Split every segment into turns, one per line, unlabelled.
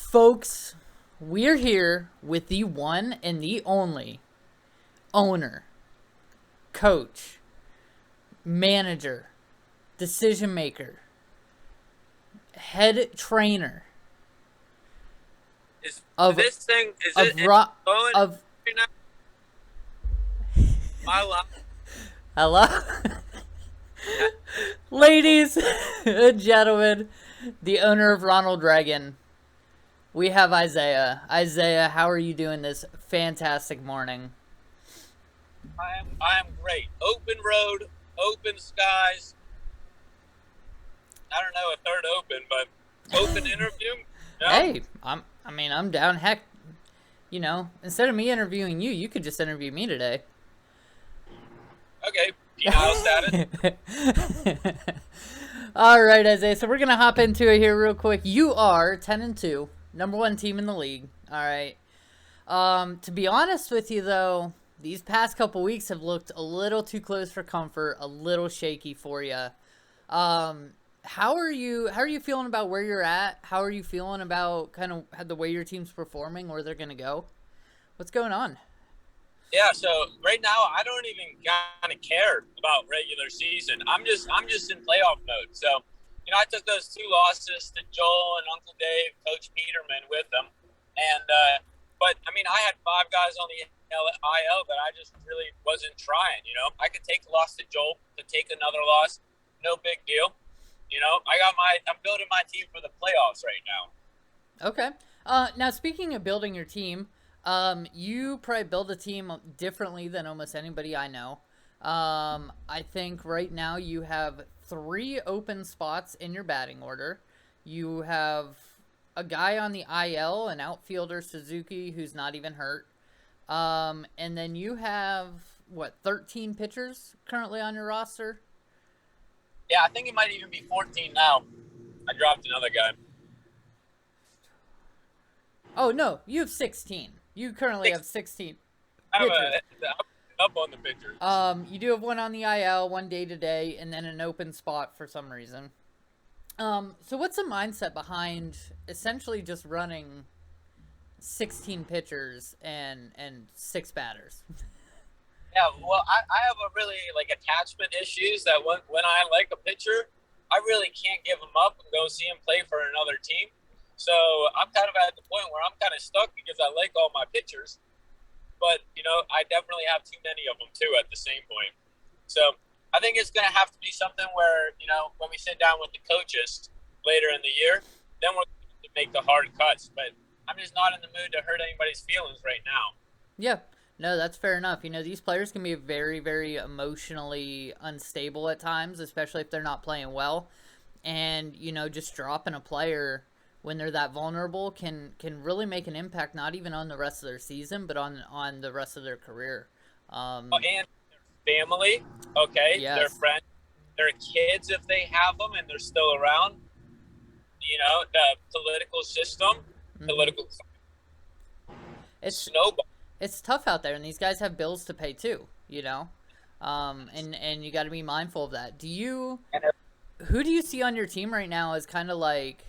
Folks, we're here with the one and the only owner, coach, manager, decision maker, head trainer
Is
of
this thing is
of
it
Ro-
going
of
right now? My life.
hello, ladies and gentlemen, the owner of Ronald Reagan. We have Isaiah. Isaiah, how are you doing this fantastic morning?
I am great. Open road, open skies. I don't know a third open, but open interview. No.
Hey, I'm down. Heck, instead of me interviewing you, you could just interview me today.
Okay. Penile status.
All right, Isaiah. So we're gonna hop into it here real quick. You are 10-2, number one team in the league. All right. To be honest with you, though, these past couple weeks have looked a little too close for comfort, a little shaky for you. How are you feeling about where you're at? How are you feeling about kind of the way your team's performing, where they're gonna go? What's going on?
Yeah. So right now, I don't even kind of care about regular season. I'm just in playoff mode. So I took those two losses to Joel and Uncle Dave, Coach Peterman with them, and but I mean, I had five guys on the IL that I just really wasn't trying. I could take the loss to Joel, to take another loss, no big deal. I'm building my team for the playoffs right now.
Okay. Now speaking of building your team, you probably build a team differently than almost anybody I know. I think right now you have 3 open spots in your batting order. You have a guy on the IL, an outfielder, Suzuki, who's not even hurt. And then you have, 13 pitchers currently on your roster?
Yeah, I think it might even be 14 now. I dropped another guy.
Oh, no, you have 16. You currently have 16
I'm
pitchers.
up on the picture.
You do have one on the IL, one day to day, and then an open spot for some reason. So what's the mindset behind essentially just running 16 pitchers and 6 batters?
Yeah, well, I have a really attachment issues that when I like a pitcher, I really can't give him up and go see him play for another team. So I'm kind of at the point where I'm kind of stuck because I like all my pitchers, but I definitely have too many of them too at the same point. So I think it's going to have to be something where when we sit down with the coaches later in the year, then we're going to make the hard cuts. But I'm just not in the mood to hurt anybody's feelings right now.
Yeah. No, that's fair enough. These players can be very, very emotionally unstable at times, especially if they're not playing well. And, just dropping a player when they're that vulnerable can really make an impact, not even on the rest of their season, but on the rest of their career.
And their family, okay,
yes.
Their friends, their kids if they have them and they're still around. The political system, political snowball.
It's tough out there, and these guys have bills to pay too, and you got to be mindful of that. Who do you see on your team right now as kind of like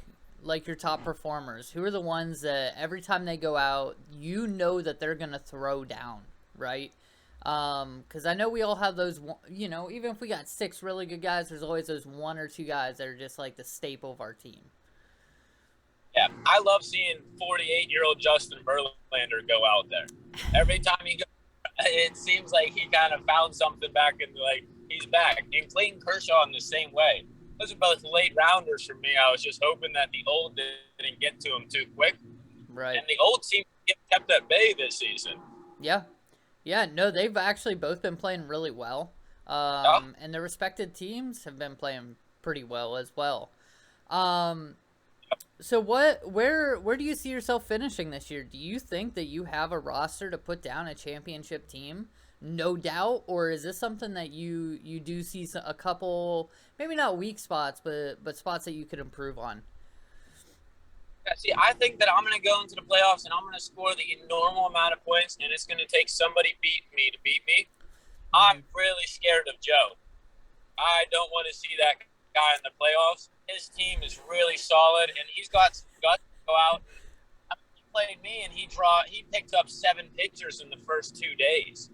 your top performers? Who are the ones that every time they go out, that they're going to throw down, right? Because I know we all have those, even if we got 6 really good guys, there's always those 1 or 2 guys that are just like the staple of our team.
Yeah, I love seeing 48-year-old Justin Verlander go out there. Every time he goes, it seems like he kind of found something back and he's back. And Clayton Kershaw in the same way. Those are both late rounders for me. I was just hoping that the old didn't get to him too quick.
Right.
And the old seem to get kept at bay this season.
Yeah. Yeah, no, they've actually both been playing really well. And their respected teams have been playing pretty well as well. So where do you see yourself finishing this year? Do you think that you have a roster to put down a championship team? No doubt, or is this something that you do see a couple, maybe not weak spots, but spots that you could improve on?
Yeah, see, I think that I'm going to go into the playoffs and I'm going to score the normal amount of points, and it's going to take somebody beating me to beat me. I'm really scared of Joe. I don't want to see that guy in the playoffs. His team is really solid, and he's got some guts to go out and played me, and he picked up 7 pitchers in the first 2 days.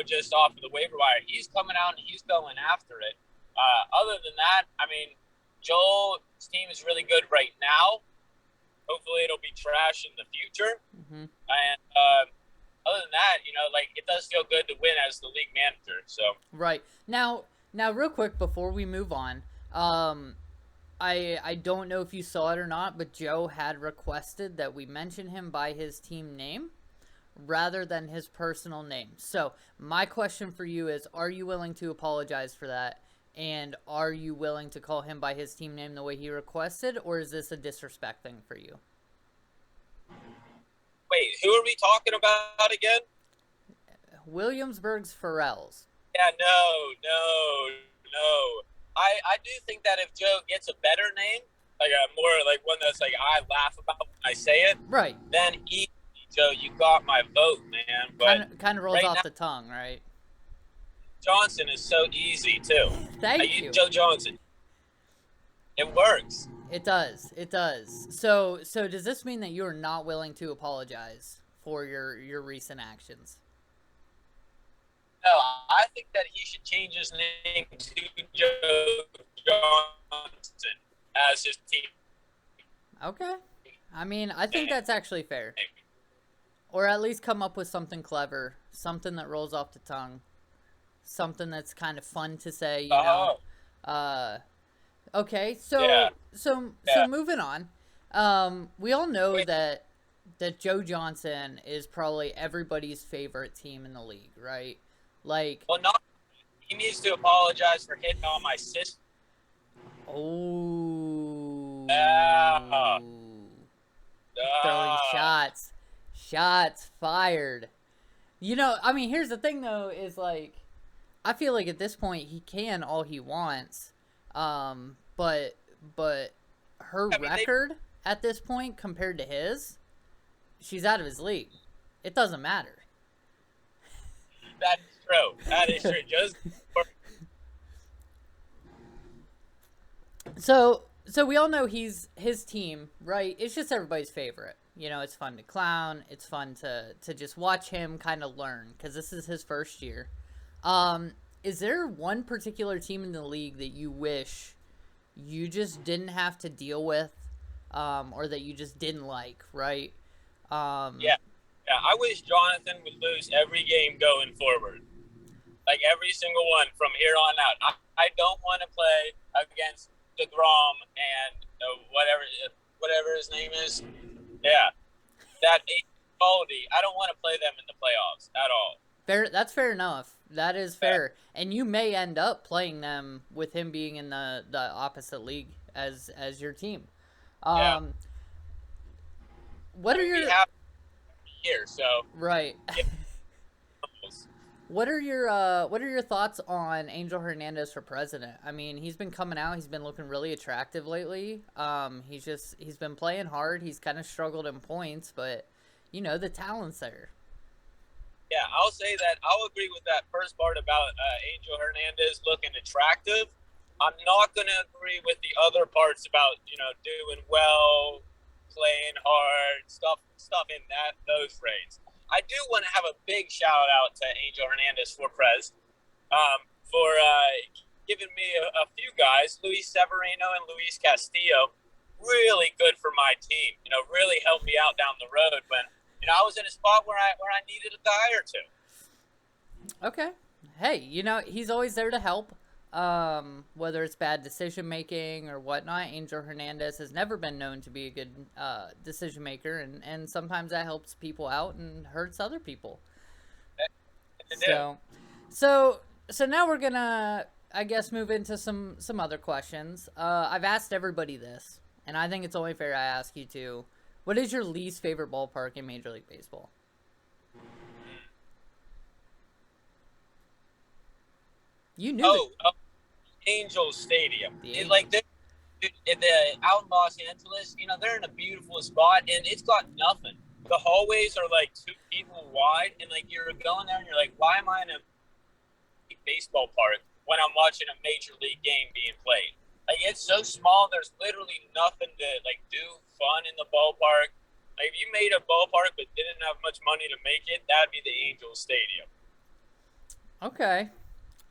Just off of the waiver wire. He's coming out and he's going after it. Other than that, I mean, Joel's team is really good right now. Hopefully, it'll be trash in the future.
Mm-hmm.
And other than that, it does feel good to win as the league manager. So
right now, real quick before we move on, I don't know if you saw it or not, but Joe had requested that we mention him by his team name rather than his personal name. So my question for you is, are you willing to apologize for that? And are you willing to call him by his team name the way he requested, or is this a disrespect thing for you?
Wait, who are we talking about again?
Williamsburg's Pharrells.
Yeah, no. I do think that if Joe gets a better name, like a more like one that's like I laugh about when I say it,
right?
Then Joe, you got my vote, man. But
kind of rolls off the tongue, right?
Johnson is so easy too.
Thank you,
Joe Johnson. It works.
It does. So does this mean that you are not willing to apologize for your recent actions?
No, I think that he should change his name to Joe Johnson as his team.
Okay. I mean, I think that's actually fair. Or at least come up with something clever, something that rolls off the tongue, something that's kind of fun to say, you know. Okay, so moving on. We all know that Joe Johnson is probably everybody's favorite team in the league, right? Like,
well, not he needs to apologize for hitting on my sister.
Oh.
Throwing
shots. Shots fired. I mean, here's the thing, though, is, like, I feel like at this point he can all he wants. But her record at this point compared to his, she's out of his league. It doesn't matter.
That is true. Just
So we all know his team, right? It's just everybody's favorite. It's fun to clown. It's fun to just watch him kind of learn because this is his first year. Is there one particular team in the league that you wish you just didn't have to deal with, or that you just didn't like, right?
Yeah. I wish Jonathan would lose every game going forward, like every single one from here on out. I don't want to play against DeGrom and whatever his name is. Yeah, that quality. I don't want to play them in the playoffs at all.
Fair. That's fair enough. That is fair. Yeah. And you may end up playing them with him being in the opposite league as your team. What are your
here? So
right. What are your thoughts on Angel Hernandez for president? I mean, he's been coming out. He's been looking really attractive lately. He's been playing hard. He's kind of struggled in points, but the talent's there.
Yeah, I'll say that I'll agree with that first part about Angel Hernandez looking attractive. I'm not going to agree with the other parts about doing well, playing hard, stuff in those phrase. I do want to have a big shout out to Angel Hernandez for Prez, for giving me a few guys, Luis Severino and Luis Castillo, really good for my team. Really helped me out down the road when I was in a spot where I needed a guy or two.
Okay, hey, he's always there to help. Whether it's bad decision making or whatnot, Angel Hernandez has never been known to be a good decision maker, and sometimes that helps people out and hurts other people. So now we're gonna, I guess, move into some other questions. I've asked everybody this, and I think it's only fair I ask you too. What is your least favorite ballpark in Major League Baseball? You knew
Angels Stadium. Out in Los Angeles, they're in a beautiful spot, and it's got nothing. The hallways are like 2 people wide, and you're going there, and you're like, why am I in a baseball park when I'm watching a major league game being played? It's so small. There's literally nothing to do fun in the ballpark. Like, if you made a ballpark but didn't have much money to make it, that'd be the Angels Stadium.
Okay.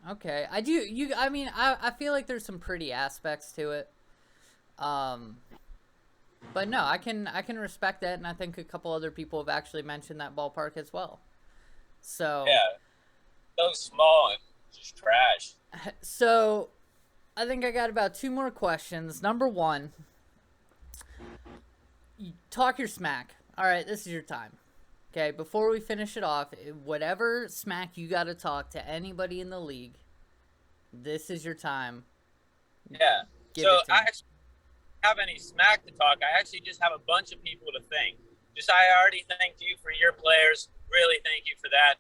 Okay. I do you I mean I feel like there's some pretty aspects to it. Um but no, I can respect that, and I think a couple other people have actually mentioned that ballpark as well. So
Yeah, so small and just trash.
so I think I got about two more questions. Number one, you talk your smack. All right, this is your time. Okay, before we finish it off, whatever smack you got to talk to anybody in the league, this is your time.
Yeah.
Give
So
it to
I
them.
actually don't have any smack to talk. I actually just have a bunch of people to thank. Just I already thanked you for your players. Really thank you for that.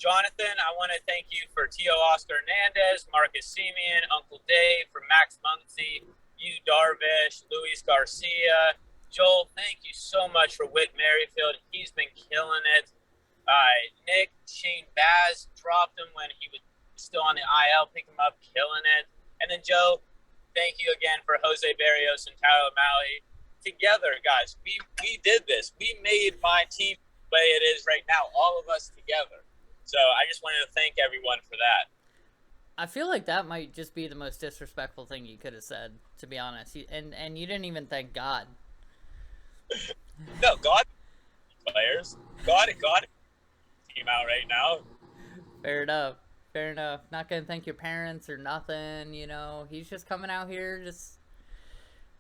Jonathan, I want to thank you for Tio Oscar Hernandez, Marcus Simeon, Uncle Dave, for Max Muncy, you Darvish, Luis Garcia. Joel, thank you so much for Whit Merrifield. He's been killing it. Nick, Shane Baz dropped him when he was still on the IL, picked him up, killing it. And then Joe, thank you again for Jose Barrios and Tyler Malley. Together, guys, we did this. We made my team the way it is right now, all of us together. So I just wanted to thank everyone for that.
I feel like that might just be the most disrespectful thing you could have said, to be honest. And you didn't even thank God.
No, God players. God team out right now.
Fair enough. Fair enough. Not gonna thank your parents or nothing, you know. He's just coming out here just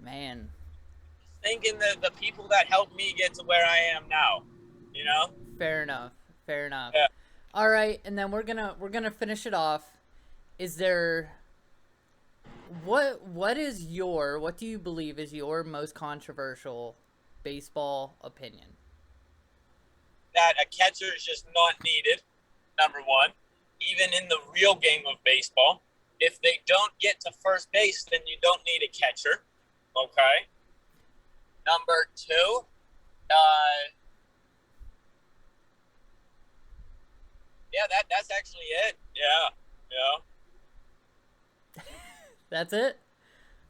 man.
Thanking the people that helped me get to where I am now. You know?
Fair enough. Fair enough.
Yeah.
All right, and then we're gonna finish it off. Is there what do you believe is your most controversial baseball opinion?
That a catcher is just not needed, number one. Even in the real game of baseball. If they don't get to first base, then you don't need a catcher. Okay? Number two, yeah, that's actually it. Yeah.
That's it?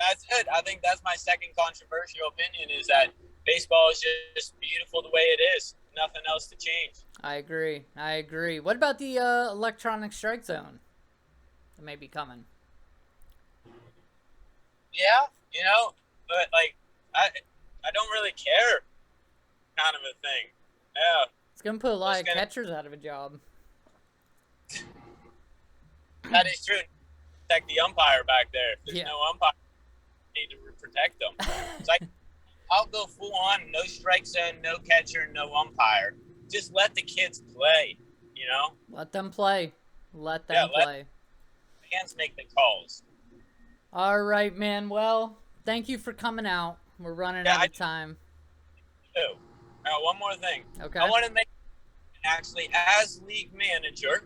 That's it. I think that's my second controversial opinion is that baseball is just beautiful the way it is. Nothing else to change.
I agree. I agree. What about the electronic strike zone that may be coming?
Yeah, but like I don't really care kind of a thing. Yeah.
It's gonna put a lot of catchers out of a job.
That is true. Protect the umpire back there. If there's no umpire, you need to protect them. It's like I'll go full on, no strike zone, no catcher, no umpire. Just let the kids play,
Let them play. Let them play.
Let fans make the calls.
All right, man. Well, thank you for coming out. We're running out of time.
Too. One more thing.
Okay.
I want to make actually as league manager,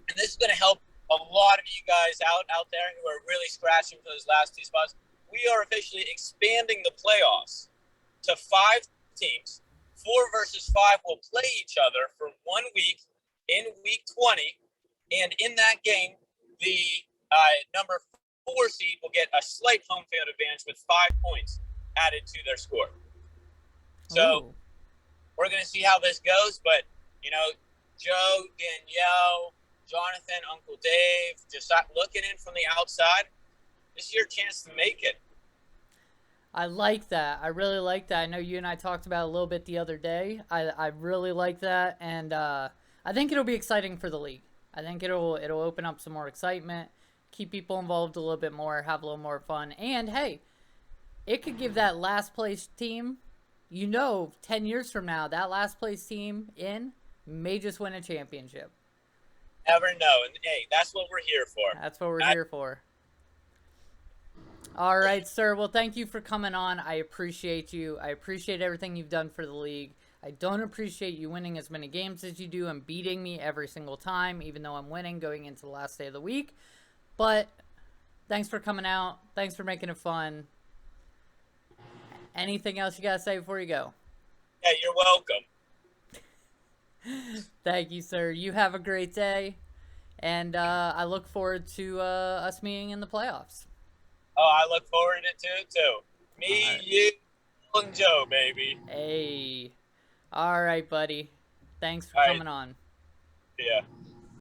and this is going to help a lot of you guys out there who are really scratching for those last two spots. We are officially expanding the playoffs to 5 teams. 4 versus 5 will play each other for 1 week in week 20. And in that game, the number 4 seed will get a slight home field advantage with 5 points added to their score. So we're going to see how this goes. But, Joe, Danielle, Jonathan, Uncle Dave, just looking in from the outside, this is your chance to make it.
I like that. I really like that. I know you and I talked about it a little bit the other day. I really like that, and I think it'll be exciting for the league. I think it'll open up some more excitement, keep people involved a little bit more, have a little more fun, and hey, it could give that last place team, 10 years from now, that last place team may just win a championship.
Never know, and hey, that's what we're here for.
That's what we're here for. All right, sir. Well, thank you for coming on. I appreciate you. I appreciate everything you've done for the league. I don't appreciate you winning as many games as you do and beating me every single time, even though I'm winning going into the last day of the week. But thanks for coming out. Thanks for making it fun. Anything else you got to say before you go?
Yeah, you're welcome.
Thank you, sir. You have a great day. And I look forward to us meeting in the playoffs.
Oh, I look forward to it too. Me, you, and Joe, baby.
Hey. All right, buddy. Thanks for
All right.
coming on.
Yeah.